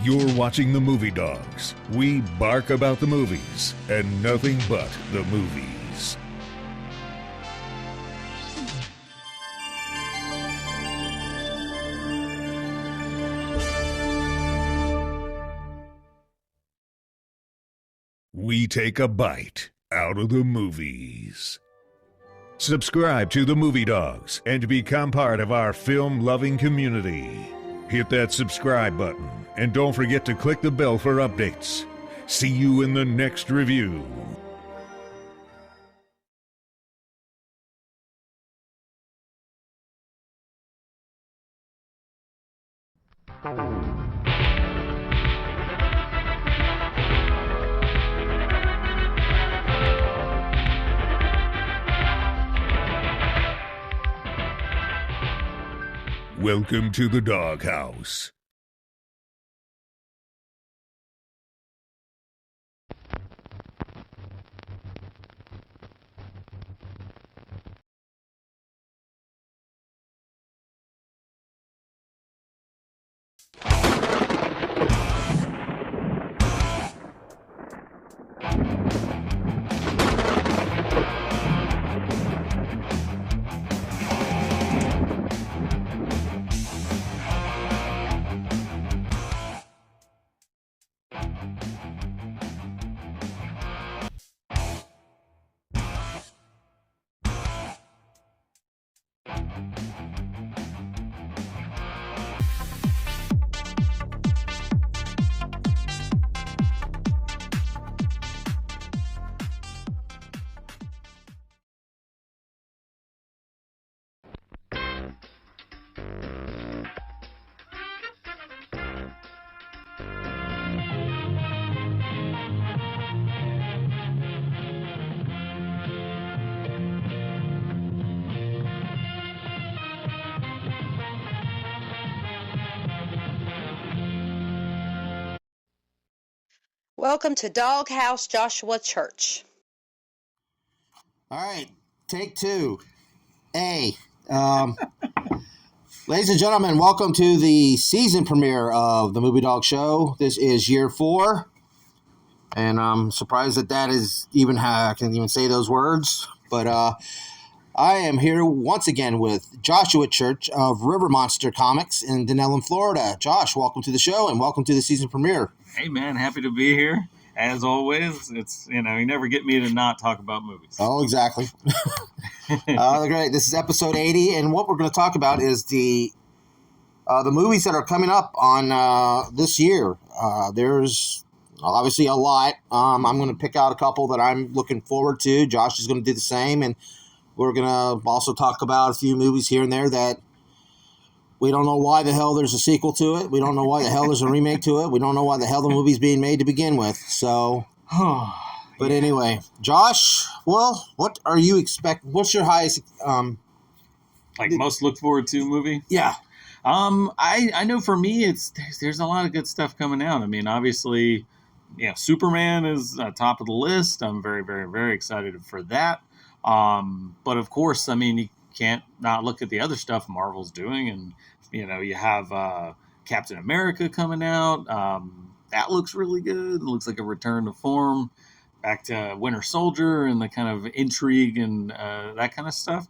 You're watching the Movie Dawgs. We bark about the movies and nothing but the movies. We take a bite out of the movies. Subscribe to the Movie Dawgs and become part of our film-loving community. Hit that subscribe button and don't forget to click the bell for updates. See you in the next review. Welcome to the doghouse. Welcome to Doghouse Joshua Church. All right, take two. Ladies and gentlemen, welcome to the season premiere of the Movie Dawgs Show. This is year 4, and I'm surprised that is even how I can even say those words. But I am here once again with Joshua Church of River Monster Comics in Dunnellon, Florida. Josh, welcome to the show and welcome to the season premiere. Hey man, happy to be here. As always, it's you never get me to not talk about movies. Oh, exactly. Great. This is episode 80, and what we're going to talk about is the movies that are coming up on this year. There's obviously a lot. I'm going to pick out a couple that I'm looking forward to. Josh is going to do the same, and we're going to also talk about a few movies here and there that we don't know why the hell there's a sequel to it. We don't know why the hell there's a remake to it. We don't know why the hell the movie's being made to begin with. So, but anyway, Josh, well, what are you expecting? What's your highest, most look forward to movie? Yeah. I know for me, there's a lot of good stuff coming out. I mean, obviously, Superman is top of the list. I'm very, very, very excited for that. But of course, I mean, you can't not look at the other stuff Marvel's doing, and you have Captain America coming out. That looks really good. It looks like a return to form, back to Winter Soldier and the kind of intrigue and that kind of stuff.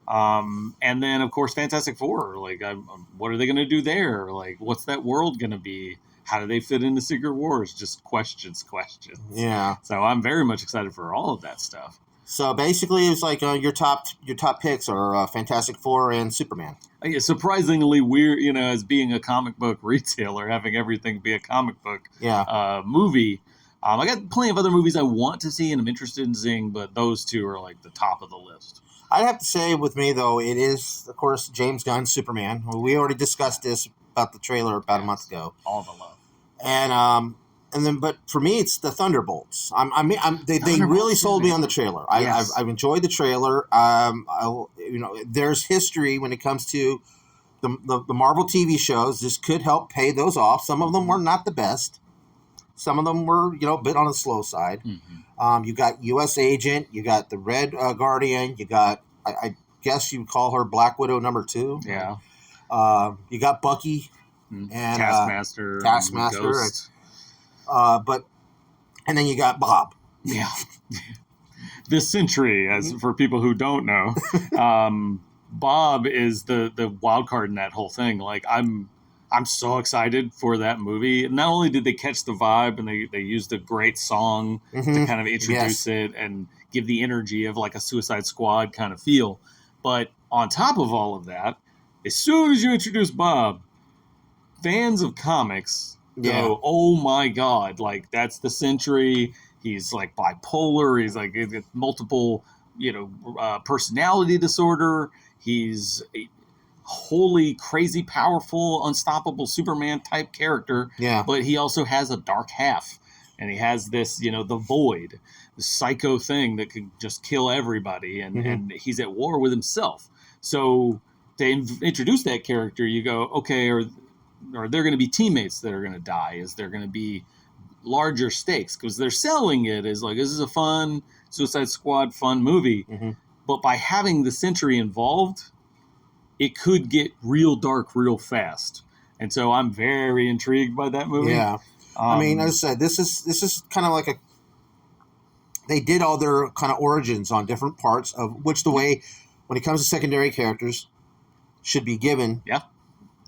And then of course Fantastic Four. What are they going to do there? What's that world going to be? How do they fit into Secret Wars? Just questions. Yeah. So I'm very much excited for all of that stuff. So basically, it's like your top picks are Fantastic Four and Superman. Surprisingly weird, as being a comic book retailer, having everything be a comic book movie. I got plenty of other movies I want to see and I'm interested in seeing, but those two are the top of the list. I'd have to say with me, though, it is, of course, James Gunn's Superman. We already discussed this about the trailer about a month ago. All the love. And then, but for me, it's the Thunderbolts. They really sold me on the trailer. Yes. I've enjoyed the trailer. There's history when it comes to the Marvel TV shows. This could help pay those off. Some of them were not the best. Some of them were, a bit on the slow side. Mm-hmm. You got U.S. Agent. You got the Red Guardian. You got, I guess you would call her Black Widow number 2. Yeah. You got Bucky. and Taskmaster, Taskmaster, Ghost. And then you got Bob. Yeah. The Sentry, as for people who don't know, Bob is the wild card in that whole thing. Like I'm so excited for that movie. Not only did they catch the vibe and they used a great song to kind of introduce it and give the energy of like a Suicide Squad kind of feel, but on top of all of that, as soon as you introduce Bob, fans of comics go, "Oh my God, like that's the Sentry. He's like bipolar. He's like multiple, personality disorder. He's a wholly crazy, powerful, unstoppable Superman type character. Yeah. But he also has a dark half, and he has this, the void, the psycho thing that could just kill everybody, and he's at war with himself. So to introduce that character, you go, okay, are there going to be teammates that are going to die? Is there going to be larger stakes? Because they're selling it as like, this is a fun Suicide Squad fun movie. But by having the Sentry involved, it could get real dark real fast. And so I'm very intrigued by that movie. Yeah. I mean, as I said, this is kind of like they did all their kind of origins on different parts of which the way, when it comes to secondary characters, should be given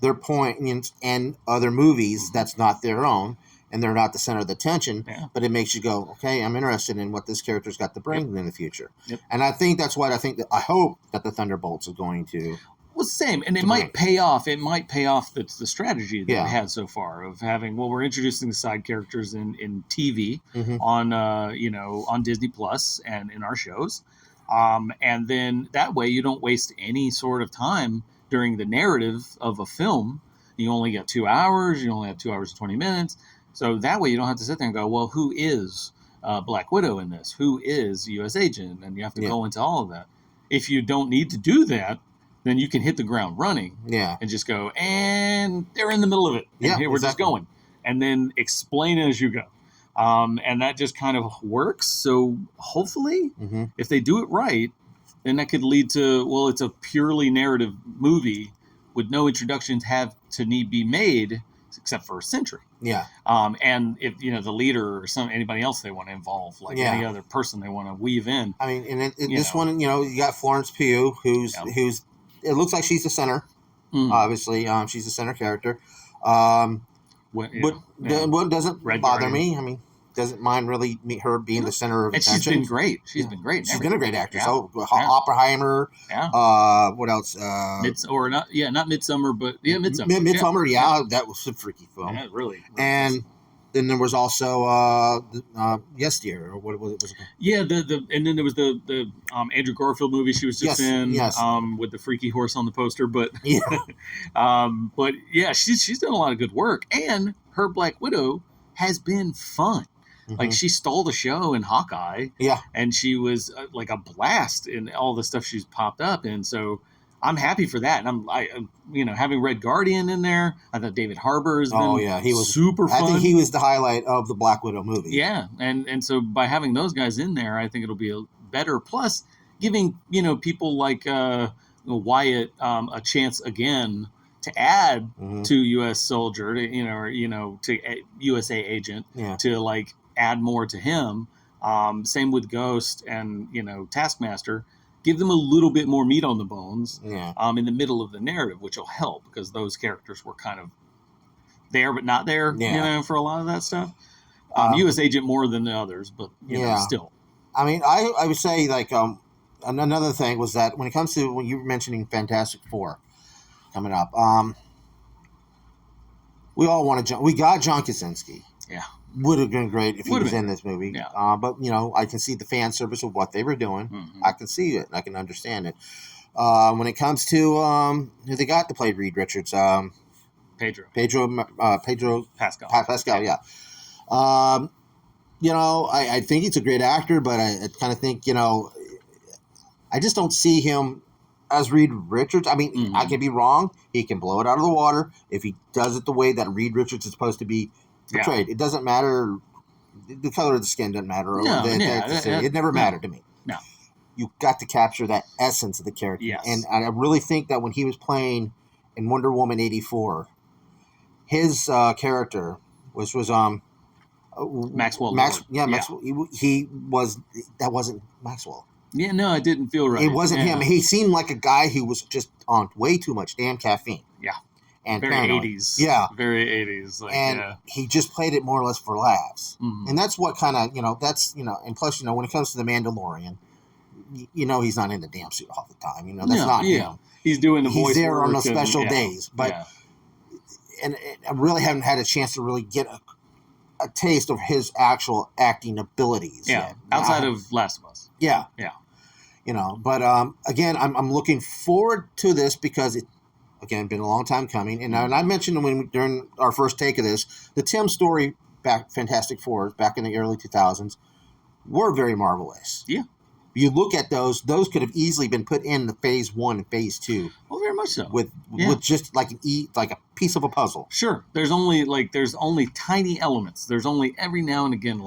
their point in other movies that's not their own, and they're not the center of the attention, but it makes you go, okay, I'm interested in what this character's got to bring in the future. And I think that's what I hope that the Thunderbolts are going to. Well, same, and it might pay off. It might pay off the strategy that we had so far of having. Well, we're introducing the side characters in TV on Disney Plus and in our shows, and then that way you don't waste any sort of time during the narrative of a film. You only get 2 hours. You only have 2 hours and 20 minutes. So that way you don't have to sit there and go, well, who is Black Widow in this? Who is U.S. Agent? And you have to go into all of that. If you don't need to do that, then you can hit the ground running and just go, and they're in the middle of it. And here we're just going. And then explain as you go. And that just kind of works. So hopefully, if they do it right, then that could lead to, well, it's a purely narrative movie with no introductions have to need be made except for a Sentry. Yeah. And if, the leader or anybody else they want to involve, like any other person they want to weave in. I mean, and this one, you got Florence Pugh, who's it looks like she's the center. Obviously, she's the center character. What doesn't bother me. I mean, doesn't mind really her being the center of attention. And she's been great. She's been great. She's been a great actress. Oppenheimer. What else? Not Midsummer, but Midsummer. Midsummer, that was a freaky film. Yeah, really. And then there was also Yes Dear, or what was it? Yeah, and then there was the Andrew Garfield movie she was just in, with the freaky horse on the poster. But she's done a lot of good work, and her Black Widow has been fun. Like she stole the show in Hawkeye, and she was like a blast in all the stuff she's popped up in. So I'm happy for that. And I'm having Red Guardian in there. I thought David Harbour has been he was super fun. I think he was the highlight of the Black Widow movie. Yeah, and so by having those guys in there, I think it'll be better. Plus, giving people like Wyatt a chance again to add to U.S. Soldier, to USA Agent, to like add more to him. Same with Ghost and Taskmaster. Give them a little bit more meat on the bones in the middle of the narrative, which will help because those characters were kind of there but not there, for a lot of that stuff. U.S. Agent more than the others, but still. I mean, I would say like another thing was that when it comes to when you were mentioning Fantastic Four coming up, we all want to. We got John Krasinski. Yeah. Would have been great if he was in this movie. Yeah. But, I can see the fan service of what they were doing. I can see it. I can understand it. When it comes to who they got to play Reed Richards, Pedro Pascal. Pascal, yeah. I think he's a great actor, but I kind of think, I just don't see him as Reed Richards. I mean, I can be wrong. He can blow it out of the water if he does it the way that Reed Richards is supposed to be portrayed. It doesn't matter. The color of the skin doesn't matter. It never mattered to me. No. You got to capture that essence of the character. Yes. And I really think that when he was playing in Wonder Woman 84, his character, which was Maxwell. Maxwell. That wasn't Maxwell. Yeah, no, it didn't feel right. It wasn't him. He seemed like a guy who was just on way too much damn caffeine. Yeah. And very paranoid. 80s. Yeah. Very 80s. Like, and he just played it more or less for laughs. Mm-hmm. And that's what kind of, and plus, when it comes to the Mandalorian, he's not in the damn suit all the time. That's not him. He's doing the voice. He's there on the work special days. But, and I really haven't had a chance to really get a taste of his actual acting abilities. Yeah. Yet. Outside of Last of Us. Yeah. Yeah. But again, I'm looking forward to this because it, again, been a long time coming. And I mentioned during our first take of this, the Tim Story Fantastic Four back in the early 2000s were very marvelous. Yeah. You look at those could have easily been put in the phase 1 and phase 2. Well, very much so. With just like a piece of a puzzle. Sure. There's only tiny elements. There's only every now and again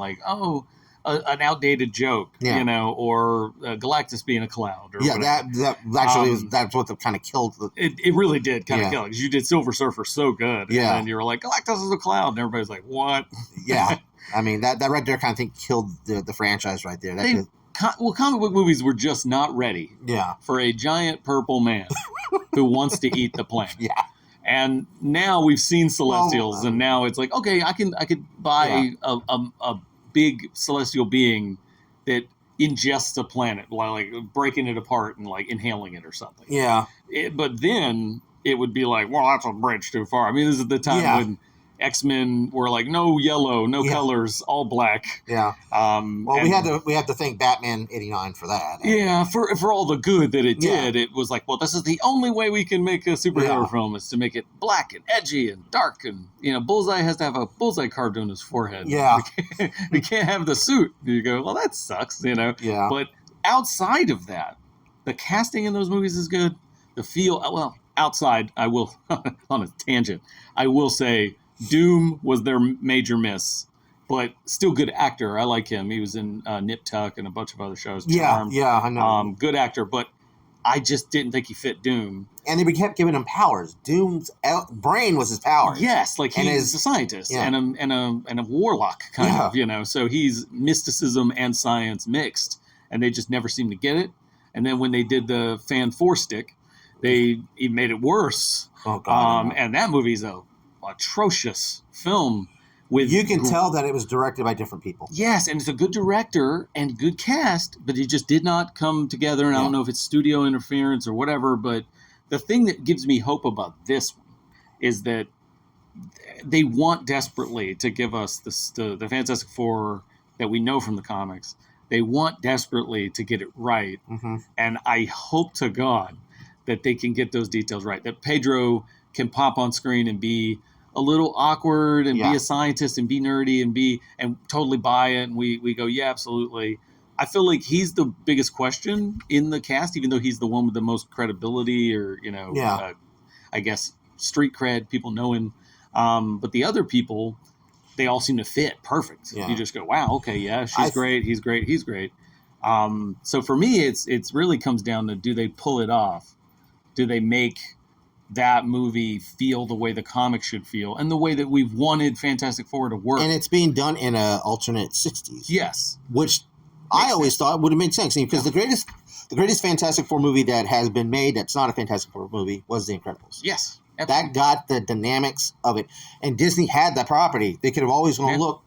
an outdated joke, or Galactus being a cloud. Or whatever. that actually that's what kind of killed the. It really did kind of kill it because you did Silver Surfer so good, and you were like, Galactus is a cloud, and everybody's like, what? Yeah, I mean that right there kind of thing killed the franchise right there. Comic book movies were just not ready. Yeah. For a giant purple man who wants to eat the planet. Yeah. And now we've seen Celestials, and now it's like, okay, I could buy a big celestial being that ingests a planet, like breaking it apart and like inhaling it or something. Yeah. But then it would be like, well, that's a bridge too far. I mean, this is the time when X-Men were like, no yellow, no colors, all black. Yeah. We had to thank Batman '89 for that. Yeah, for all the good that it did, it was like, well, this is the only way we can make a superhero film is to make it black and edgy and dark, and Bullseye has to have a bullseye carved on his forehead. Yeah. We can't have the suit. You go, well, that sucks, Yeah. But outside of that, the casting in those movies is good. The feel, outside, I will on a tangent, I will say. Doom was their major miss, but still good actor. I like him. He was in Nip Tuck and a bunch of other shows. Charmed. Yeah, I know. Good actor, but I just didn't think he fit Doom. And they kept giving him powers. Doom's brain was his power. Yes, like he's a scientist and a warlock kind of, So he's mysticism and science mixed, and they just never seemed to get it. And then when they did the Fan 4 stick, he made it worse. Oh God! And that movie's atrocious film you can tell that it was directed by different people. Yes, and it's a good director and good cast, but it just did not come together, and I don't know if it's studio interference or whatever, but the thing that gives me hope about this one is that they want desperately to give us the Fantastic Four that we know from the comics. They want desperately to get it right, and I hope to God that they can get those details right, that Pedro can pop on screen and be a little awkward and be a scientist and be nerdy and totally buy it. And we go, yeah, absolutely. I feel like he's the biggest question in the cast, even though he's the one with the most credibility or, I guess street cred, people know him. But the other people, they all seem to fit perfect. Yeah. You just go, wow, okay, yeah, she's great. He's great. He's great. So for me, it's really comes down to, do they pull it off? Do they make that movie feel the way the comic should feel and the way that we've wanted Fantastic Four to work? And it's being done in an alternate 60s. Yes. Which I always thought would have made sense, because the greatest Fantastic Four movie that has been made that's not a Fantastic Four movie was The Incredibles. Yes. Absolutely. That got the dynamics of it. And Disney had that property. They could have always gone, look,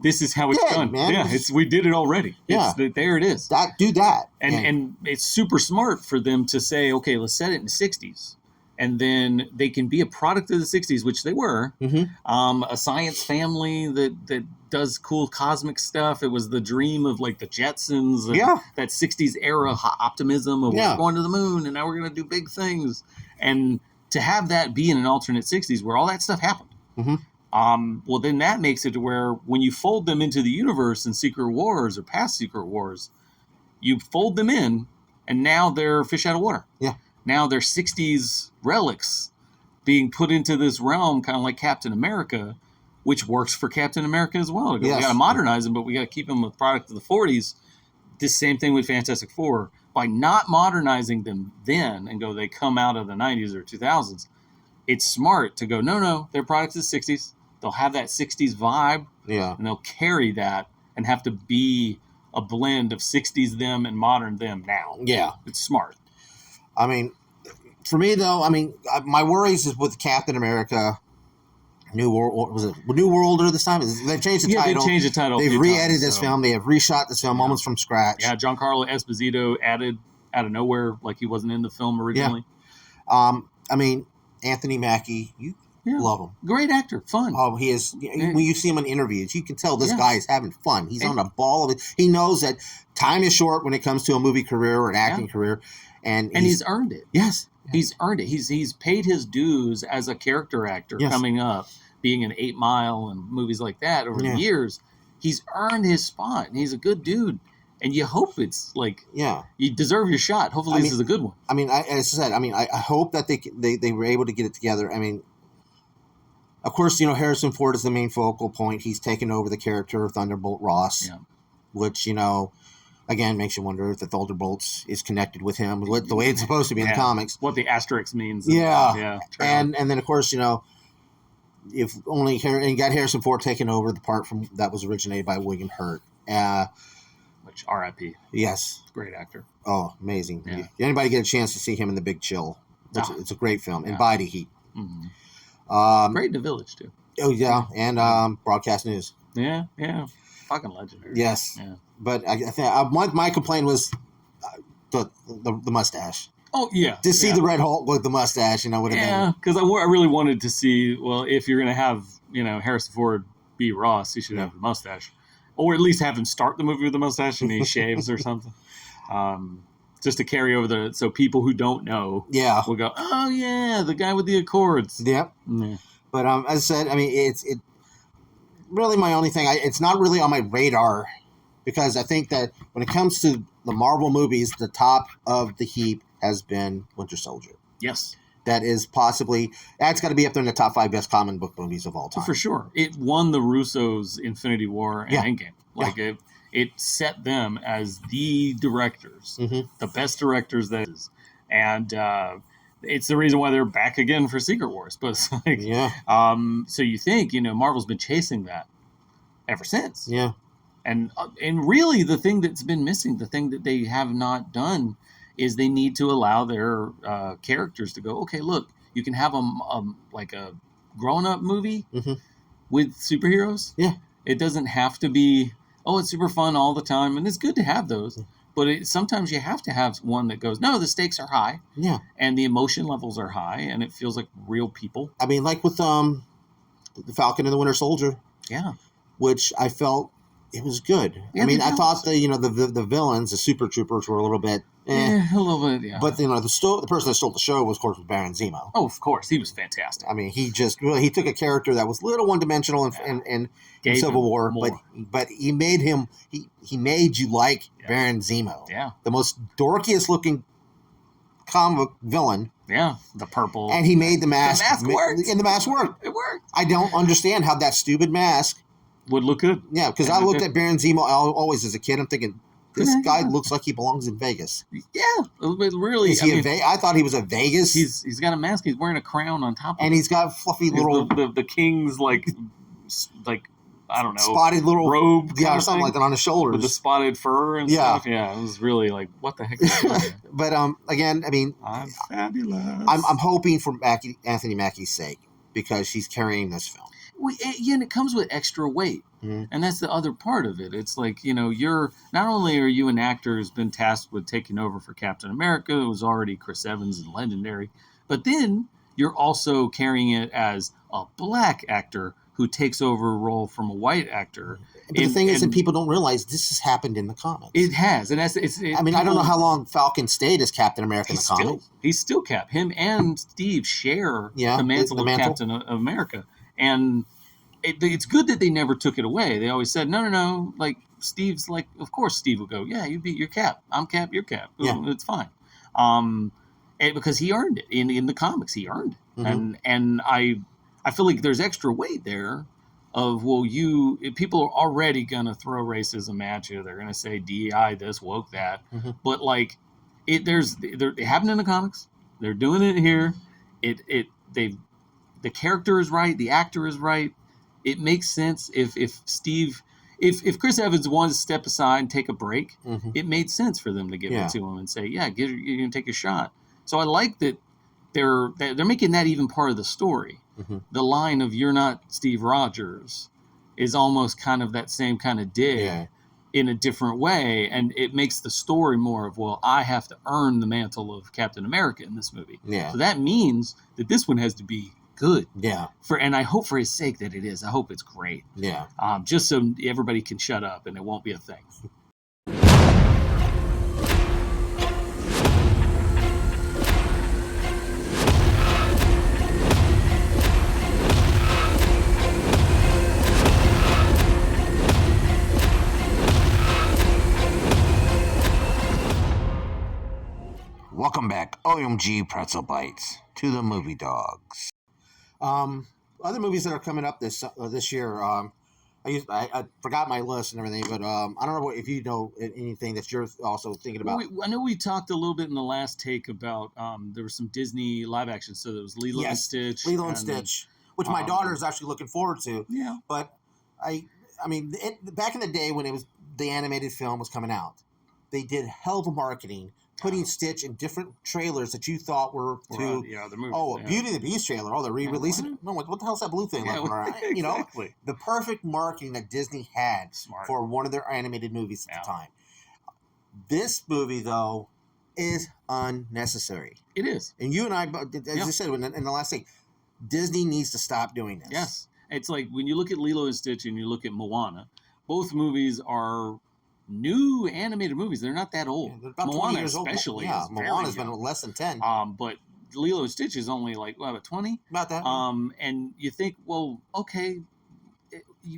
this is how it's done. Man. Yeah, we did it already. Yeah. There it is. Do that. And it's super smart for them to say, okay, let's set it in the 60s. And then they can be a product of the 60s, which they were. A science family that does cool cosmic stuff. It was the dream of like the Jetsons. That 60s era optimism of we're going to the moon and now we're going to do big things. And to have that be in an alternate 60s where all that stuff happened. Well, then that makes it to where when you fold them into the universe in Secret Wars or past Secret Wars, you fold them in and now they're fish out of water. Yeah. Now they're 60s relics being put into this realm, kind of like Captain America, which works for Captain America as well. We got to modernize him, but we got to keep him a product of the 40s. The same thing with Fantastic Four. By not modernizing them then and they come out of the 90s or 2000s, it's smart to go, no, their product's the 60s. They'll have that 60s vibe. Yeah. And they'll carry that and have to be a blend of 60s them and modern them now. Yeah. It's smart. I mean, for me, though, my worries is with Captain America, New World, was it New World Order this time? They've changed the title. They've changed the title. They've re-edited this film. They have reshot this film almost from scratch. Yeah, Giancarlo Esposito added out of nowhere, like he wasn't in the film originally. Yeah. Anthony Mackie, you love him. Great actor, fun. Oh, he is. When you see him in interviews, you can tell this guy is having fun. He's on a ball of it. He knows that time is short when it comes to a movie career or an acting career, and he's earned it. Yes, he's earned it. He's paid his dues as a character actor coming up, being in 8 Mile and movies like that over the years. He's earned his spot, and he's a good dude. And you hope it's like, you deserve your shot. Hopefully this is a good one. I mean, as I said, I hope that they were able to get it together. I mean, of course, Harrison Ford is the main focal point. He's taken over the character of Thunderbolt Ross, which, again, makes you wonder if the Thunderbolts is connected with him, the way it's supposed to be in the comics. What the asterisk means. And then, of course, if only and got Harrison Ford taking over the part from that was originated by William Hurt. Which R.I.P. Yes. Great actor. Oh, amazing. Yeah. If anybody get a chance to see him in The Big Chill, it's a great film. And Body Heat. Mm-hmm. Great in The Village, too. Oh, yeah. And Broadcast News. Yeah. Fucking legendary. Yes. Yeah. But I think my complaint was the mustache. Oh, yeah. To see the Red Hulk with the mustache, would have been. Yeah, because I really wanted to see, well, if you're going to have, Harrison Ford be Ross, he should have a mustache. Or at least have him start the movie with a mustache and he shaves or something. Just to carry over so people who don't know will go, oh, yeah, the guy with the Accords. Yep. Yeah. But as I said, it's really my only thing. It's not really on my radar because I think that when it comes to the Marvel movies, the top of the heap has been Winter Soldier. Yes. That is that's got to be up there in the top 5 best comic book movies of all time. For sure. It won the Russos' Infinity War and Endgame. It set them as the directors, the best directors that is. And it's the reason why they're back again for Secret Wars. But it's like, so you think, Marvel's been chasing that ever since. Yeah. And really the thing that's been missing, the thing that they have not done is they need to allow their characters to go, okay, look, you can have like a grown-up movie with superheroes. Yeah. It doesn't have to be, it's super fun all the time, and it's good to have those. But sometimes you have to have one that goes, no, the stakes are high. Yeah. And the emotion levels are high, and it feels like real people. Like with the Falcon and the Winter Soldier. Yeah. Which I felt it was good. Yeah, I thought the villains, the Super Troopers, were a little bit. A little bit, yeah. But the person that stole the show was, of course, Baron Zemo. Oh, of course, he was fantastic. He took a character that was a little one-dimensional in Civil War, but he made him he made you like Baron Zemo. Yeah, the most dorkiest looking comic villain. Yeah, the purple, and he made the mask. The mask worked. And the mask worked. It worked. I don't understand how that stupid mask would look good. Yeah, because I looked at Baron Zemo always as a kid. I'm thinking, this guy looks like he belongs in Vegas. Yeah, really. Is he I thought he was a Vegas. He's got a mask. He's wearing a crown on top of it. And he's got fluffy little... The king's, like, I don't know. Spotted little... robe. Yeah, or something like that on his shoulders. With the spotted fur and stuff. Yeah, it was really like, what the heck is that? But, again, I'm fabulous. I'm hoping for Anthony Mackie's sake because she's carrying this film. And it comes with extra weight. And that's the other part of it. It's like, you're not only are you an actor who's been tasked with taking over for Captain America, who was already Chris Evans and legendary, but then you're also carrying it as a black actor who takes over a role from a white actor. But the thing is that people don't realize this has happened in the comics. It has. And I don't know how long Falcon stayed as Captain America in the comics. He's still Cap. Him and Steve share the mantle of Captain America. And it's good that they never took it away. They always said, no. Like, Steve's like, of course Steve would go, yeah, you're Cap. I'm Cap, you're Cap. Yeah. It's fine. Because he earned it. In the comics, he earned it. And I feel like there's extra weight there of, people are already going to throw racism at you. They're going to say DEI this, woke that. But, like, it happened in the comics. They're doing it here. They've The character is right. The actor is right. It makes sense if Chris Evans wanted to step aside and take a break, it made sense for them to give it to him and say, "Yeah, you're gonna take a shot." So I like that they're making that even part of the story. The line of "You're not Steve Rogers" is almost kind of that same kind of dig in a different way, and it makes the story more of, well, I have to earn the mantle of Captain America in this movie. So that means that this one has to be good. And I hope for his sake that it is. I hope it's great. Just so everybody can shut up and it won't be a thing. Welcome back, OMG Pretzel Bites, to the Movie Dawgs. Other movies that are coming up this year. I forgot my list and everything, but I don't know if you know anything that you're also thinking about. I know we talked a little bit in the last take about there was some Disney live action, so there was Lilo and Stitch. Lilo and Stitch, which my daughter is actually looking forward to. But I mean, back in the day when the animated film was coming out, they did hell of a marketing, putting Stitch in different trailers that you thought were the movie. Beauty and the Beast trailer. Oh, they're re-releasing it. No, what the hell's that blue thing? You know, the perfect marketing that Disney had for one of their animated movies at the time. This movie, though, is unnecessary. It is. And you and I, as you said in the last thing, Disney needs to stop doing this. Yes. It's like when you look at Lilo and Stitch and you look at Moana, both movies are new animated movies. They're not that old. Yeah, about Moana 20 years especially old. Yeah, Moana's been less than 10. But Lilo and Stitch is only like, what, about 20? About that. And you think, well, okay,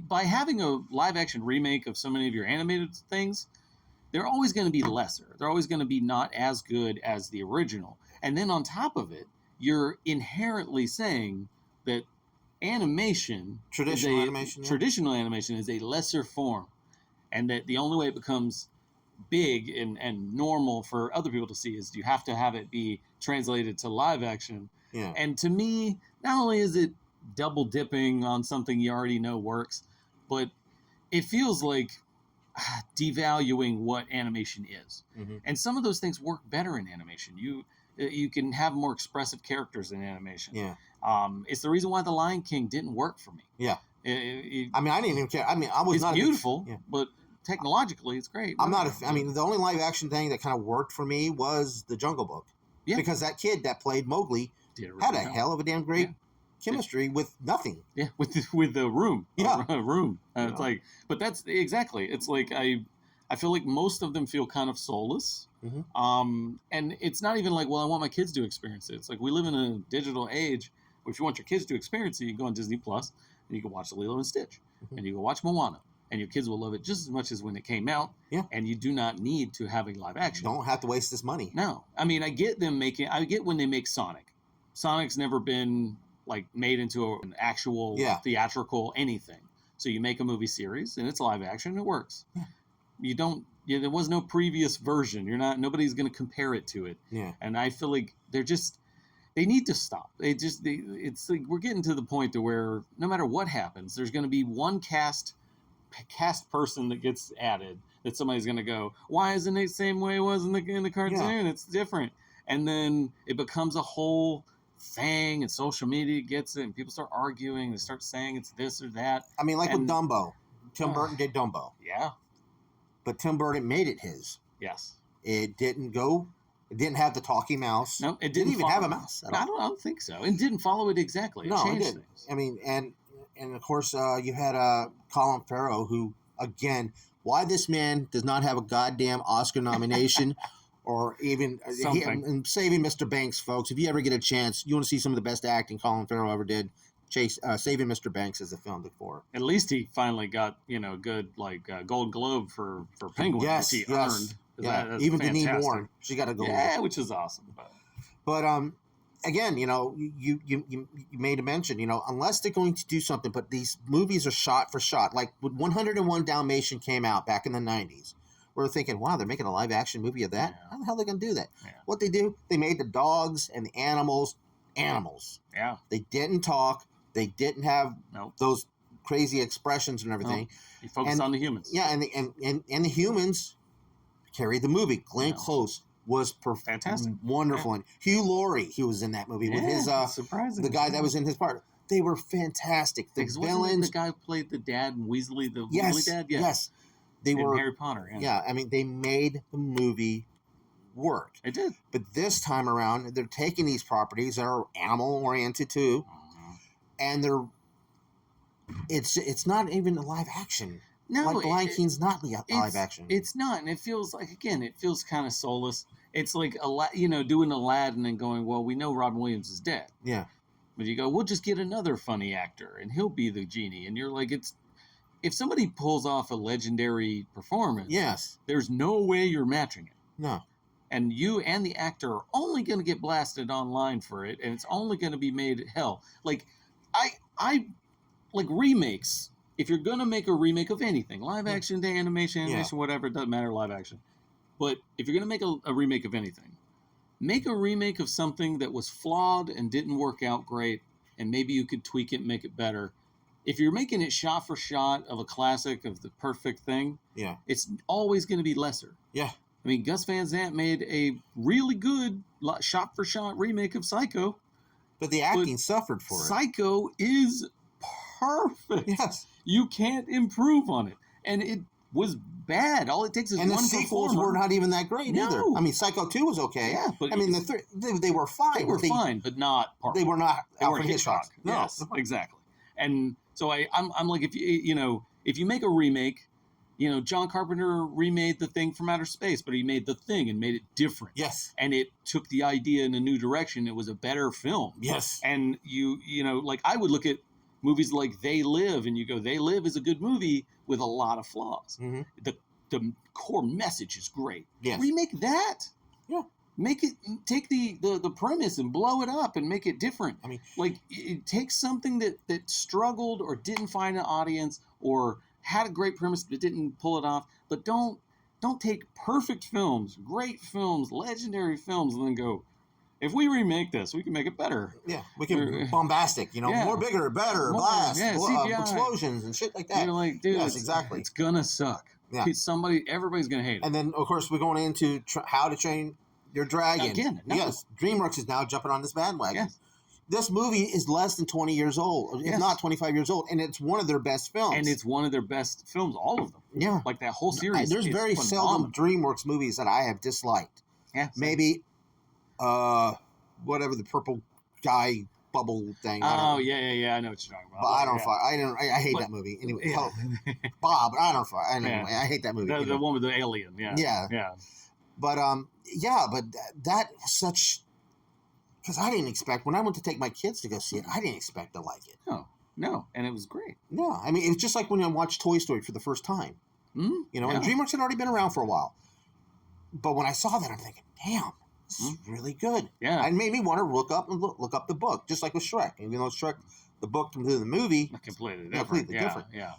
by having a live action remake of so many of your animated things, they're always going to be lesser. They're always going to be not as good as the original. And then on top of it, you're inherently saying that traditional animation is a lesser form. And that the only way it becomes big and normal for other people to see is you have to have it be translated to live action. And to me, not only is it double dipping on something you already know works, but it feels like devaluing what animation is. And some of those things work better in animation. You can have more expressive characters in animation. It's the reason why The Lion King didn't work for me. I mean, I didn't even care. I mean, it's not beautiful, but technologically, it's great. I mean, the only live action thing that kind of worked for me was The Jungle Book. Because that kid that played Mowgli had a hell of a damn great chemistry with nothing. With the room. Room. It's like, but that's exactly. It's like I feel like most of them feel kind of soulless. And it's not even like, well, I want my kids to experience it. It's like we live in a digital age. If you want your kids to experience it, you can go on Disney Plus and you can watch Lilo and Stitch, and you can watch Moana, and your kids will love it just as much as when it came out. And you do not need to have a live action. Don't have to waste this money. No, I mean, I get when they make Sonic. Sonic's never been like made into an actual theatrical anything. So you make a movie series and it's live action, it works. You don't. There was no previous version. Nobody's going to compare it to it. And I feel like they need to stop. It's like we're getting to the point to where no matter what happens, there's going to be one cast person that gets added that somebody's going to go, why isn't it the same way it was in the cartoon? It's different. And then it becomes a whole thing, and social media gets it, and people start arguing. They start saying it's this or that. I mean, with Dumbo. Tim Burton did Dumbo. But Tim Burton made it his. It didn't have the talking mouse. No, it didn't even have a mouse at all. I don't think so. It didn't follow it exactly. It changed things. I mean, and of course, you had Colin Farrell, who, again, why this man does not have a goddamn Oscar nomination or even Saving Mr. Banks, folks. If you ever get a chance, you want to see some of the best acting Colin Farrell ever did, Saving Mr. Banks is the film for. At least he finally got, good Gold Globe for Penguin, which he earned. Even Denise Warren, she got a gold. Which is awesome. But again, you made a mention, unless they're going to do something, but these movies are shot for shot. Like when 101 Dalmatian came out back in the 90s, we were thinking, wow, they're making a live action movie of that? How the hell are they going to do that? What they do, they made the dogs and the animals animals. Yeah. They didn't talk. They didn't have those crazy expressions and everything. Nope. You focus on the humans. Yeah, and the humans carried the movie. Glenn Close was fantastic, wonderful, and Hugh Laurie, he was in that movie with his the guy that was in his part. They were fantastic. The villains, the guy who played the dad in Weasley, yes, Weasley dad, yes, they in were Harry Potter. Yeah, I mean, they made the movie work. It did, but this time around, they're taking these properties that are animal oriented too, and it's not even a live action. No, like Lion King's not live action. It's not, and it feels like, again, it feels kind of soulless. It's like doing Aladdin and going, well, we know Robin Williams is dead. Yeah. But you go, we'll just get another funny actor, and he'll be the genie. And you're like, if somebody pulls off a legendary performance, yes, there's no way you're matching it. No. And you and the actor are only going to get blasted online for it, and it's only going to be made hell. Like, I like remakes. If you're going to make a remake of anything, live action, animation, whatever, it doesn't matter, live action. But if you're going to make a remake of anything, make a remake of something that was flawed and didn't work out great, and maybe you could tweak it and make it better. If you're making it shot for shot of a classic of the perfect thing, it's always going to be lesser. Yeah. I mean, Gus Van Sant made a really good shot for shot remake of Psycho. But the acting suffered for it. Psycho is perfect. Yes. You can't improve on it. And it was bad. All it takes is one performer. And the sequels were not even that great either. I mean, Psycho 2 was okay. Yeah, but I mean, they were fine. They were fine, but not perfect. They were not Alfred Hitchcock. No. Yes, exactly. And so I'm like, if you make a remake, John Carpenter remade The Thing from Outer Space, but he made The Thing and made it different. Yes. And it took the idea in a new direction. It was a better film. Yes. And like I would look at movies like They Live, and you go, They Live is a good movie with a lot of flaws. Mm-hmm. The core message is great. Yes. Remake that. Yeah. Make it, take the premise and blow it up and make it different. I mean, like, it takes something that struggled or didn't find an audience or had a great premise but didn't pull it off. But don't take perfect films, great films, legendary films, and then go, if we remake this, we can make it better. Yeah, we can bombastic, more bigger, better, blast, explosions and shit like that. You're like, dude, yes, exactly. It's gonna suck. Yeah. Everybody's gonna hate it. And then, of course, we're going into How to Train Your Dragon. Again, yes, DreamWorks is now jumping on this bandwagon. Yes. This movie is less than 20 years old, if not 25 years old, and it's one of their best films. And it's one of their best films, all of them. Yeah. Like that whole series. There's very seldom DreamWorks movies that I have disliked. Yeah. Maybe, whatever the purple guy bubble thing. Oh, yeah, I know what you're talking about. But I hate that movie. Anyway, Bob, I don't fuck. Anyway, I hate that movie. The one with the alien, yeah. But, but that was such... Because I didn't expect, when I went to take my kids to go see it, I didn't expect to like it. No, and it was great. No, I mean, it's just like when I watched Toy Story for the first time. Mm-hmm. And DreamWorks had already been around for a while. But when I saw that, I'm thinking, damn, this is really good. Yeah. It made me want to look up the book, just like with Shrek. Even though Shrek, the book compared to the movie, completely different. Yeah.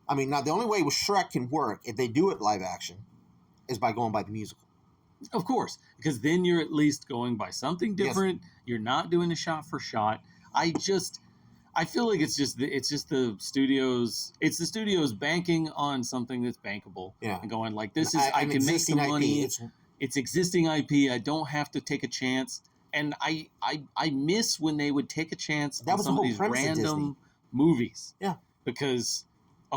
I mean, now the only way with Shrek can work, if they do it live action, is by going by the musical. Of course, because then you're at least going by something different. Yes. You're not doing a shot for shot. I feel like it's just the studios. It's the studios banking on something that's bankable. Yeah. And going like, this is I can make some money. It's existing IP. I don't have to take a chance. And I miss when they would take a chance on some of these random movies. Yeah. Because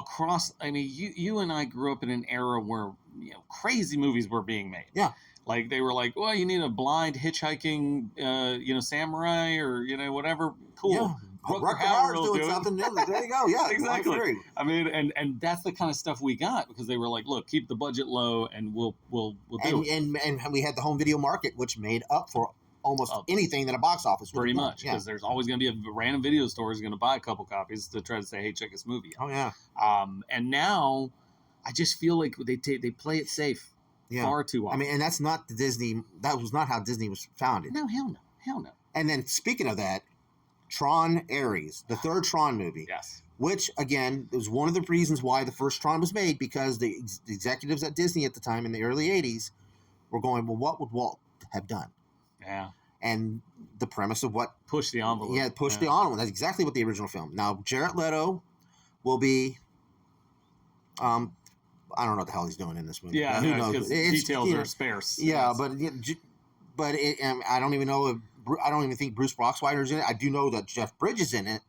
you and I grew up in an era where crazy movies were being made. Yeah. Like they were like, well, you need a blind hitchhiking, samurai or whatever. Cool. Yeah. Rutger Hauer's doing something. There you go. Yeah, exactly. I mean, and that's the kind of stuff we got because they were like, look, keep the budget low, and we'll do it. And we had the home video market, which made up for almost anything that a box office would. Pretty much, because there's always going to be a random video store is going to buy a couple copies to try to say, hey, check this movie out. Oh yeah. And now, I just feel like they play it safe. Yeah. Far too often. I mean, and that's not the Disney. That was not how Disney was founded. No, hell no. And then speaking of that, Tron Ares, the third Tron movie. Yes. Which again was one of the reasons why the first Tron was made, because the executives at Disney at the time in the early '80s were going, well, what would Walt have done? Yeah. and the premise of what push the envelope. Yeah, push the envelope. That's exactly what the original film. Now, Jared Leto will be. I don't know what the hell he's doing in this movie. Yeah, who knows? because details are sparse. Yeah, but I don't even know. I don't even think Bruce Boxleitner's in it. I do know that Jeff Bridges is in it.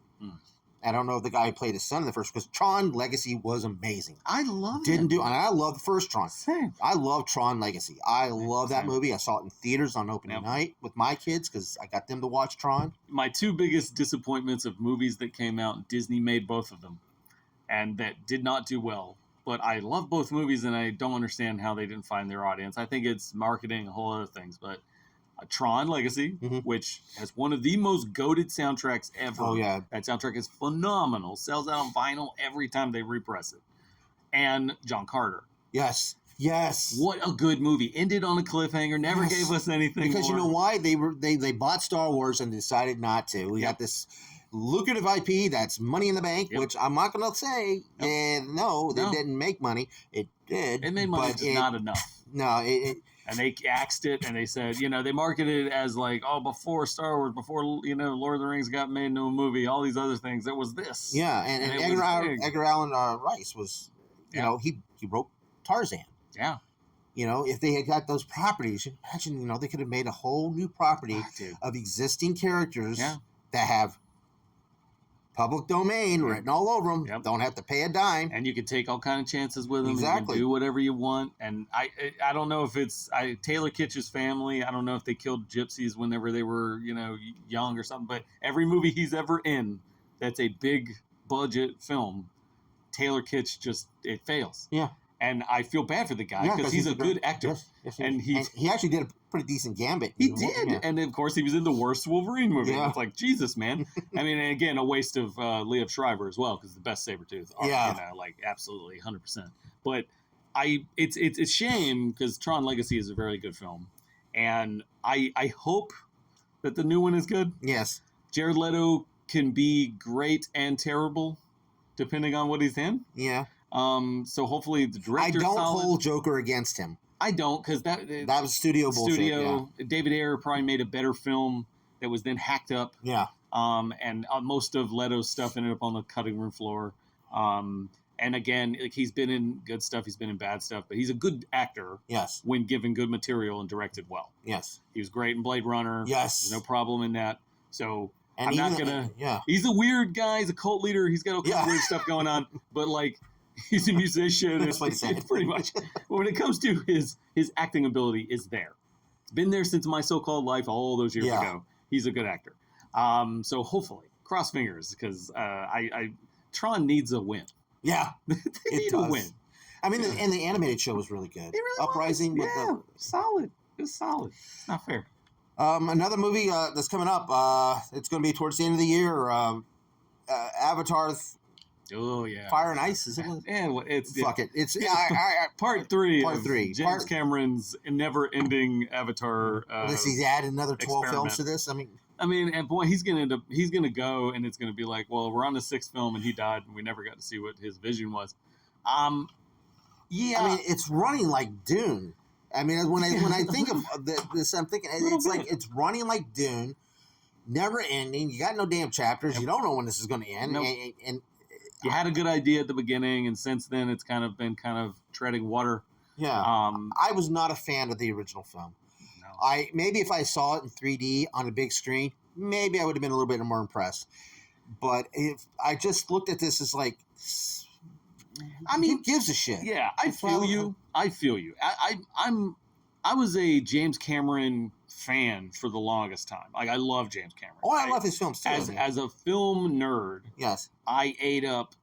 I don't know the guy who played his son in the first, because Tron Legacy was amazing. I love it. And I love the first Tron. Same. I love Tron Legacy. I love that movie. I saw it in theaters on opening night with my kids because I got them to watch Tron. My two biggest disappointments of movies that came out, Disney made both of them, and that did not do well. But I love both movies, and I don't understand how they didn't find their audience. I think it's marketing, a whole other things, but Tron Legacy, which has one of the most goated soundtracks ever. Oh, yeah. That soundtrack is phenomenal. Sells out on vinyl every time they repress it. And John Carter. Yes. What a good movie. Ended on a cliffhanger. Never gave us anything because more. You know why? They bought Star Wars and decided not to. We got this lucrative IP that's money in the bank, which I'm not going to say. No, they didn't make money. It did. It made money, but just not enough. No, and they axed it, and they said, they marketed it as like, before Star Wars, before, Lord of the Rings got made into a movie, all these other things, it was this. Yeah, and Edgar Allan Rice was, he wrote Tarzan. Yeah. If they had got those properties, imagine, they could have made a whole new property of existing characters that have public domain written all over them. Yep. Don't have to pay a dime. And you can take all kind of chances with them. Exactly. You can do whatever you want. And I don't know if it's Taylor Kitsch's family. I don't know if they killed gypsies whenever they were, young or something. But every movie he's ever in that's a big budget film, Taylor Kitsch it fails. Yeah. And I feel bad for the guy because he's a good actor. Yes, and he actually did a pretty decent Gambit. He did. Yeah. And of course, he was in the worst Wolverine movie. Yeah. It's like, Jesus, man. I mean, and again, a waste of Liev Schreiber as well, because the best Sabretooth. Absolutely, 100%. But it's a shame because Tron Legacy is a very good film. And I hope that the new one is good. Yes. Jared Leto can be great and terrible, depending on what he's in. Yeah. So hopefully the director's solid. I don't solid. hold Joker against him. I don't, because that was studio bullshit. Yeah. David Ayer probably made a better film that was then hacked up. Yeah. And most of Leto's stuff ended up on the cutting room floor. And again, he's been in good stuff, he's been in bad stuff, but he's a good actor. Yes. When given good material and directed well. Yes. He was great in Blade Runner. Yes. There's no problem in that. So and I'm not gonna. Yeah. He's a weird guy. He's a cult leader. He's got all kinds of weird stuff going on. But he's a musician. It's pretty much. When it comes to his acting ability, is there. It's been there since My So-Called Life all those years ago. He's a good actor. So hopefully, cross fingers, because Tron needs a win. Yeah, they need a win. I mean, and the animated show was really good. It really Uprising. Was. Solid. It was solid. It's not fair. Another movie that's coming up. It's going to be towards the end of the year. Avatar. Oh yeah, Fire and Ice, is it? Yeah, it's fuck it. It's part three. Part three. James Cameron's never-ending Avatar. Does he add another 12 films to this? I mean, and boy, he's gonna go, and it's gonna be like, well, we're on the 6th film, and he died, and we never got to see what his vision was. Yeah, I mean, it's running like Dune. I mean, when I think of this, I'm thinking it's running like Dune, never ending. You got no damn chapters. Yep. You don't know when this is going to end, nope. and you had a good idea at the beginning, and since then it's kind of been treading water. Yeah. I was not a fan of the original film. No. Maybe if I saw it in 3D on a big screen, maybe I would have been a little bit more impressed. But if I just looked at this as like, who gives a shit? Yeah, I feel you. I was a James Cameron fan for the longest time. Like, I love James Cameron. Oh, I love his films too. As a film nerd, yes, I ate up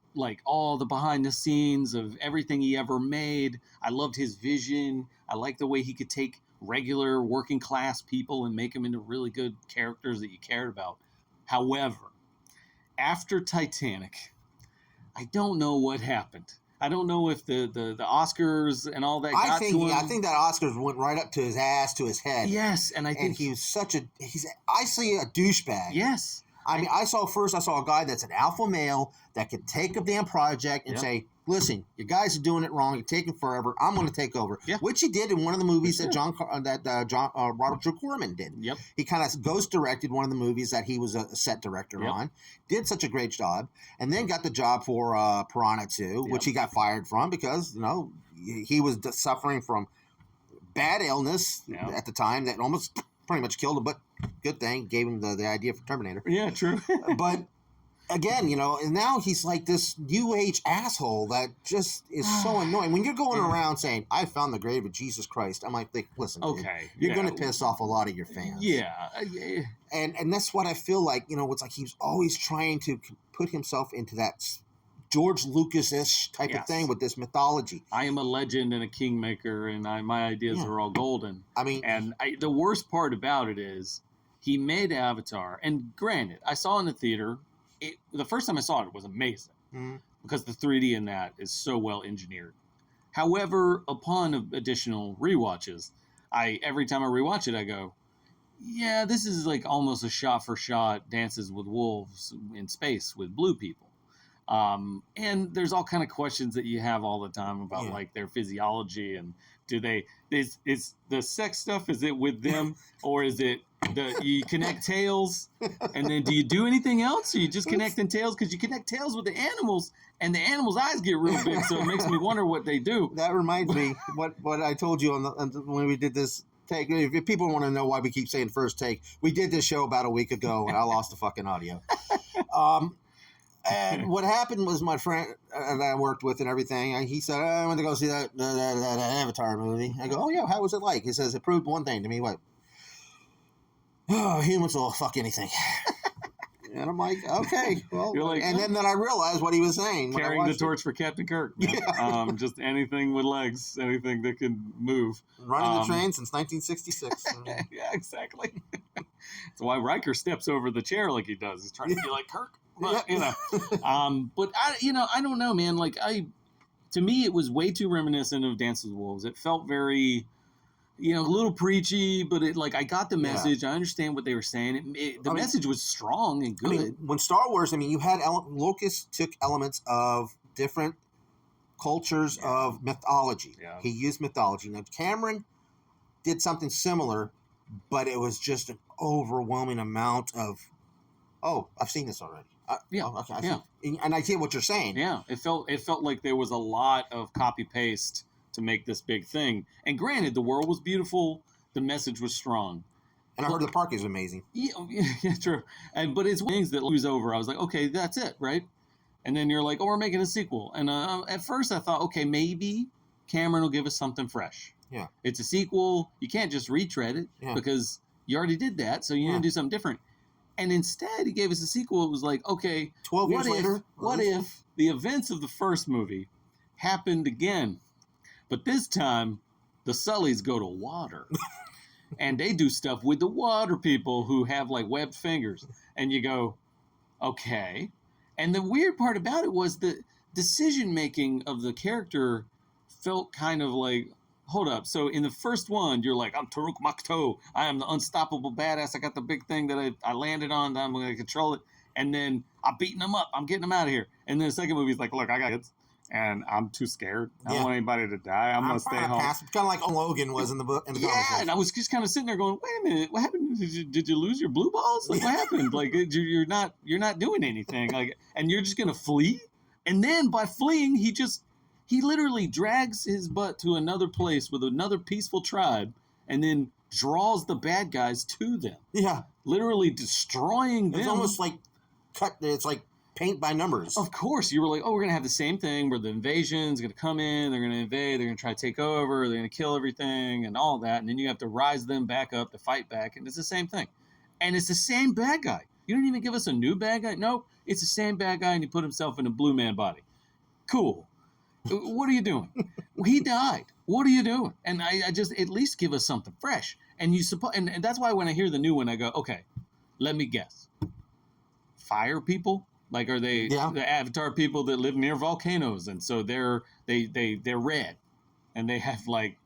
all the behind the scenes of everything he ever made. I loved his vision. I liked the way he could take regular working class people and make them into really good characters that you cared about. However, after Titanic, I don't know what happened. I don't know if the Oscars and all that got to him. I think that Oscars went right up to his ass, to his head. Yes, and I think he was I see a douchebag. Yes. I mean, I saw a guy that's an alpha male that could take a damn project and say, listen, you guys are doing it wrong. You're taking forever. I'm going to take over. Yeah. Which he did in one of the movies that Robert Drew Corman did. Yep. He kind of ghost directed one of the movies that he was a set director on. Did such a great job. And then got the job for Piranha 2, which he got fired from because, he was suffering from bad illness at the time that almost pretty much killed him. But good thing, gave him the idea for Terminator. Yeah, true. But again, and now he's like this new age asshole that just is so annoying. When you're going around saying, I found the grave of Jesus Christ, I'm like, listen, dude, you're going to piss off a lot of your fans. Yeah. And that's what I feel like, it's like he's always trying to put himself into that George Lucas-ish type of thing with this mythology. I am a legend and a kingmaker, and my ideas are all golden. I mean, the worst part about it is he made Avatar, and granted, I saw it in the theater. The first time I saw it was amazing because the 3D in that is so well engineered. However, upon additional rewatches, every time I rewatch it, I go, yeah, this is like almost a shot-for-shot Dances with Wolves in space with blue people. And there's all kind of questions that you have all the time about like their physiology and is the sex stuff, is it with them or is it you connect tails and then do you do anything else or you just connecting tails? Because you connect tails with the animals and the animals' eyes get real big, so it makes me wonder what they do. That reminds me what I told you when we did this take. If people want to know why we keep saying first take, we did this show about a week ago and I lost the fucking audio. And what happened was my friend that I worked with and everything, he said, I went to go see that Avatar movie. I go, oh, yeah, how was it like? He says, it proved one thing to me. What? Oh, humans will fuck anything. And I'm like, okay. Well, like, and then I realized what he was saying. Carrying the torch for Captain Kirk. Just anything with legs, anything that can move. Running the train since 1966. Yeah, exactly. That's why Riker steps over the chair like he does. He's trying to be like Kirk. But, but I don't know, man. Like to me, it was way too reminiscent of Dances with Wolves. It felt very, a little preachy, but I got the message. I understand what they were saying. The message was strong and good. When Star Wars, you had Lucas took elements of different cultures of mythology. Yeah. He used mythology. Now Cameron did something similar, but it was just an overwhelming amount of, I've seen this already. And I hear what you're saying. Yeah, it felt like there was a lot of copy paste to make this big thing. And granted, the world was beautiful, the message was strong, and I heard the park is amazing. Yeah, true. But it's things that lose over. I was like, okay, that's it, right? And then you're like, we're making a sequel. And at first, I thought, okay, maybe Cameron will give us something fresh. Yeah, it's a sequel. You can't just retread it because you already did that, so you need to do something different. And instead, he gave us a sequel. It was like, okay, 12 years later, what if the events of the first movie happened again? But this time, the Sullys go to water. And they do stuff with the water people who have like webbed fingers. And you go, okay. And the weird part about it was the decision-making of the character felt kind of like, hold up. So in the first one, you're like, I'm Taruk Makto. I am the unstoppable badass. I got the big thing that I landed on. I'm going to control it. And then I'm beating them up. I'm getting them out of here. And then the second movie is like, look, I got kids. And I'm too scared. I don't want anybody to die. I'm going to stay home. Kind of like Logan was in the book. Yeah, and I was just kind of sitting there going, wait a minute. What happened? Did you lose your blue balls? Like, what happened? Like, you're not doing anything. Like, and you're just going to flee? And then by fleeing, he literally drags his butt to another place with another peaceful tribe and then draws the bad guys to them. Yeah. Literally destroying them. It's almost like it's like paint by numbers. Of course. You were like, we're going to have the same thing where the invasion's going to come in, they're going to invade, they're going to try to take over, they're going to kill everything and all that. And then you have to rise them back up to fight back. And it's the same thing. And it's the same bad guy. You don't even give us a new bad guy. Nope. It's the same bad guy and he put himself in a blue man body. Cool. What are you doing? He died. What are you doing? And I just at least give us something fresh. And and that's why when I hear the new one, I go, okay, let me guess. Fire people? Like, are they the Avatar people that live near volcanoes? And so they're red, and they have like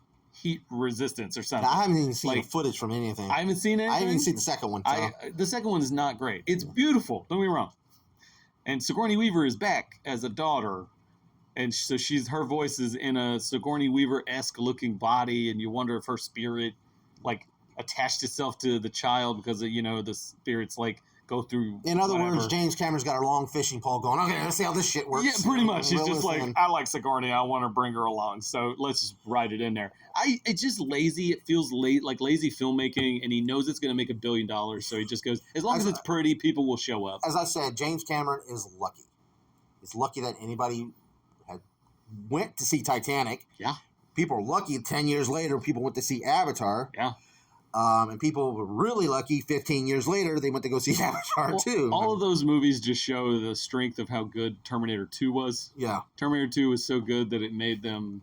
heat resistance or something. I haven't even seen Like, the footage from anything. I haven't seen anything. I haven't even seen the second one. So. The second one is not great. It's beautiful. Don't get me wrong. And Sigourney Weaver is back as a daughter, and so her voice is in a Sigourney Weaver-esque looking body, and you wonder if her spirit like attached itself to the child because of, the spirits like go through. In other whatever. words, James Cameron's got a long fishing pole going, okay, let's see how this shit works. Yeah, pretty much. He's just like, and... I like Sigourney. I want to bring her along. So let's just write it in there. It's just lazy. It feels like lazy filmmaking, and he knows it's going to make $1 billion. So he just goes, as long as it's pretty, people will show up. As I said, James Cameron is lucky. He's lucky that anybody went to see Titanic. Yeah. People are lucky 10 years later, people went to see Avatar. Yeah. And people were really lucky 15 years later, they went to go see Avatar too. All of those movies just show the strength of how good Terminator 2 was. Yeah. Terminator 2 was so good that it made them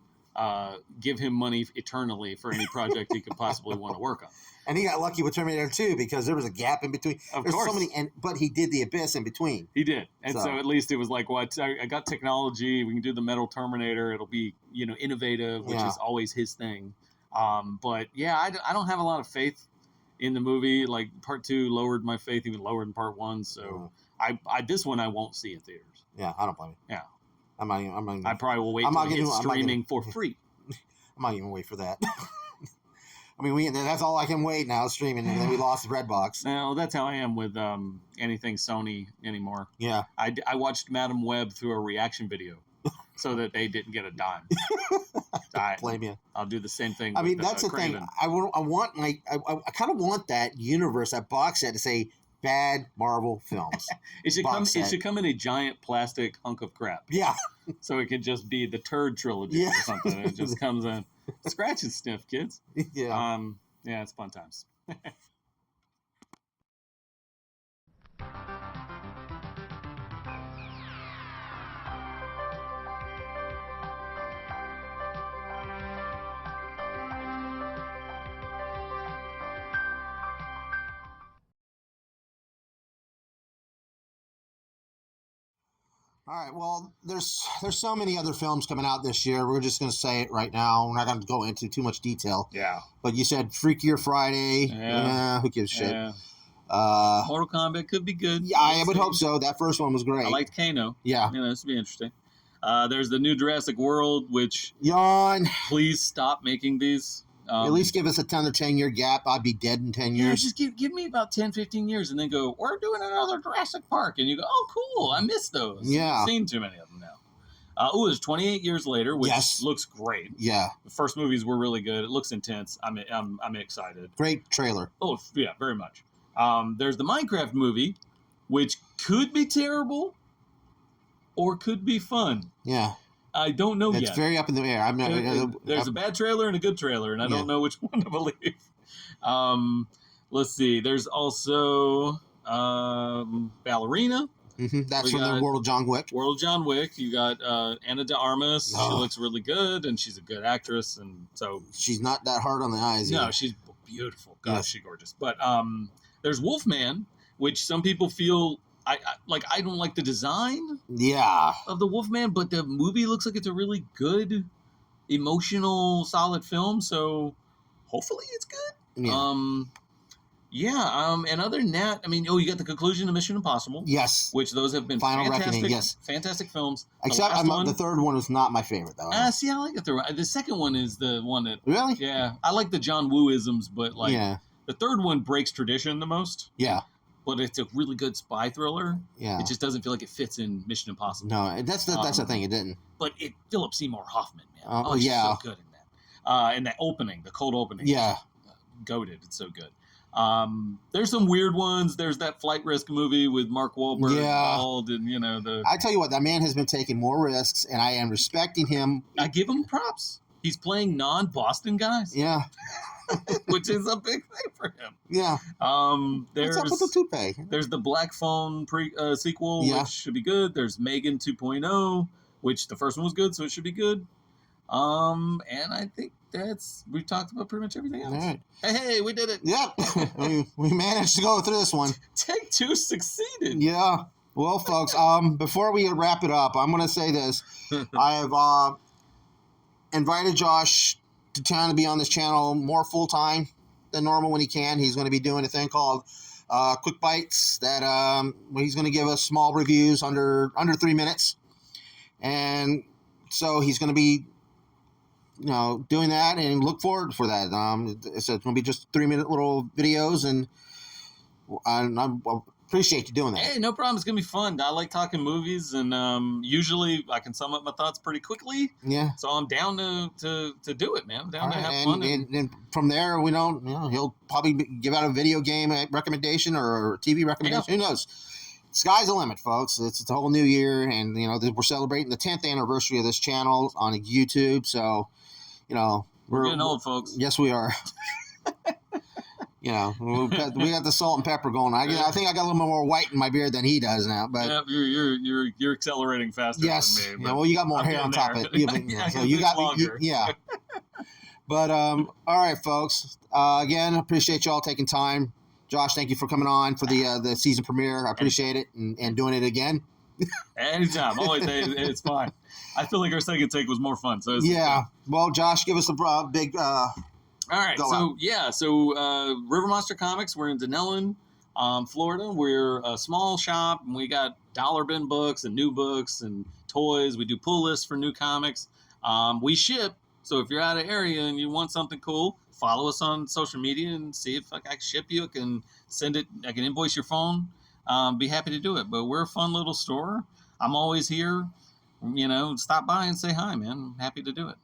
give him money eternally for any project he could possibly want to work on. And he got lucky with Terminator 2 because there was a gap in between. Of course. So many, but he did the abyss in between. He did. And so at least it was like, what? I got technology. We can do the metal Terminator. It'll be, innovative, which is always his thing. But yeah, I don't have a lot of faith in the movie. Like part 2 lowered my faith even lower than part 1. So this one I won't see in theaters. Yeah, I don't blame you. Yeah. I probably will wait until it's streaming for free. I'm not even wait for that. I mean, that's all I can wait now, streaming, and then we lost Redbox. No, that's how I am with anything Sony anymore. Yeah. I watched Madam Web through a reaction video so that they didn't get a dime. Blame you. I'll do the same thing. I mean, with, that's the Craven. thing. I kind of want that universe, that box set to say bad Marvel films. It should come in a giant plastic hunk of crap. Yeah. So it could just be the Turd Trilogy or something. It just comes in. Scratch and sniff, kids. Yeah. Yeah, it's fun times. All right. Well, there's so many other films coming out this year. We're just going to say it right now. We're not going to go into too much detail. Yeah. But you said Freakier Friday. Yeah. Who gives a shit? Yeah. Mortal Kombat could be good. Yeah, I would hope so. That first one was great. I liked Kano. Yeah. This would be interesting. There's the new Jurassic World, which yawn. Please stop making these. At least give us a 10 or 10-year gap. I'd be dead in 10 years. Yeah, just give me about 10, 15 years and then go, we're doing another Jurassic Park. And you go, oh, cool. I missed those. Yeah. I've seen too many of them now. It's 28 years later, which looks great. Yeah. The first movies were really good. It looks intense. I'm excited. Great trailer. Oh, yeah, very much. There's the Minecraft movie, which could be terrible or could be fun. Yeah. I don't know yet. It's very up in the air. There's a bad trailer and a good trailer, and I don't know which one to believe. Let's see. There's also Ballerina. Mm-hmm. That's from the World of John Wick. World of John Wick. You got Ana de Armas. She looks really good, and she's a good actress, and so she's not that hard on the eyes. No, either. she's beautiful. God, she's gorgeous. But there's Wolfman, which some people feel. I don't like the design of the Wolfman, but the movie looks like it's a really good, emotional, solid film. So hopefully it's good. Yeah. And other than that, I mean, you got the conclusion of Mission Impossible. Yes. Which those have been Final fantastic, Reckoning, yes. Fantastic films. Except the third one was not my favorite, though. See, I like the third one. The second one is the one that... Really? Yeah. I like the John Woo-isms, but the third one breaks tradition the most. Yeah. But it's a really good spy thriller. Yeah. It just doesn't feel like it fits in Mission Impossible. No, that's the thing. It didn't. But Philip Seymour Hoffman, man. He's so good in that. And that opening, the cold opening. Yeah. Goated. It's so good. There's some weird ones. There's that Flight Risk movie with Mark Wahlberg involved, and I tell you what, that man has been taking more risks, and I am respecting him. I give him props. He's playing non-Boston guys. Yeah. Which is a big thing for him. Yeah. There's what's up with the toupee? There's the Black Phone sequel, which should be good. There's Megan 2.0, which the first one was good, so it should be good. And I think we've talked about pretty much everything else. All right. Hey, we did it. Yep. we managed to go through this one. Take 2 succeeded. Yeah. Well, folks, before we wrap it up, I'm going to say this. I have invited Josh trying to be on this channel more full time than normal when he can. He's going to be doing a thing called Quick Bites that where he's going to give us small reviews under 3 minutes, and so he's going to be doing that, and look forward for that. It's going to be just 3-minute little videos, and I appreciate you doing that. Hey, no problem. It's gonna be fun. I like talking movies, and usually I can sum up my thoughts pretty quickly. Yeah. So I'm down to do it, man. I'm down to have fun. And from there, we don't. He'll probably give out a video game recommendation or a TV recommendation. Yeah. Who knows? Sky's the limit, folks. It's a whole new year, and we're celebrating the 10th anniversary of this channel on YouTube. So, we're getting old, folks. Yes, we are. We got the salt and pepper going. I think I got a little more white in my beard than he does now. But yeah, you're accelerating faster than me. Yeah, well, you got more hair on top of it. So you got longer. Yeah. But all right, folks. Again, appreciate y'all taking time. Josh, thank you for coming on for the season premiere. I appreciate it and doing it again. Anytime, always. It's fine. I feel like our second take was more fun. So yeah. Well, Josh, give us a big. All right, so River Monster Comics, we're in Dunnellon, Florida. We're a small shop, and we got dollar bin books and new books and toys. We do pull lists for new comics. We ship, so if you're out of area and you want something cool, follow us on social media and see if I can ship you. I can send it. I can invoice your phone. Be happy to do it. But we're a fun little store. I'm always here. Stop by and say hi, man. I'm happy to do it.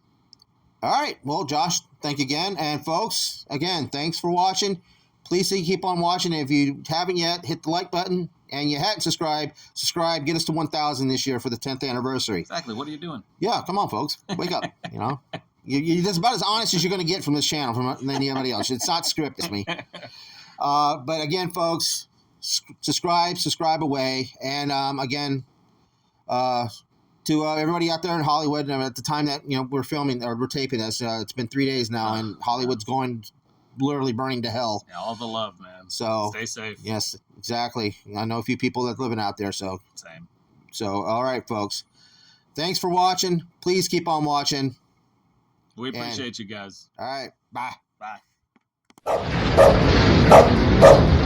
All right. Well, Josh, thank you again. And folks, again, thanks for watching. Please keep on watching. If you haven't yet, hit the like button. And you hadn't subscribed, get us to 1,000 this year for the 10th anniversary. Exactly. What are you doing? Yeah, come on, folks. Wake up. That's about as honest as you're going to get from this channel from anybody else. It's not script, it's me. But again, folks, subscribe away. And again, to everybody out there in Hollywood, at the time that we're filming or we're taping this, it's been 3 days now, and Hollywood's literally burning to hell. Yeah, all the love, man. So stay safe. Yes, exactly. I know a few people that's living out there. So same. So all right, folks. Thanks for watching. Please keep on watching. We appreciate you guys. All right. Bye. Bye.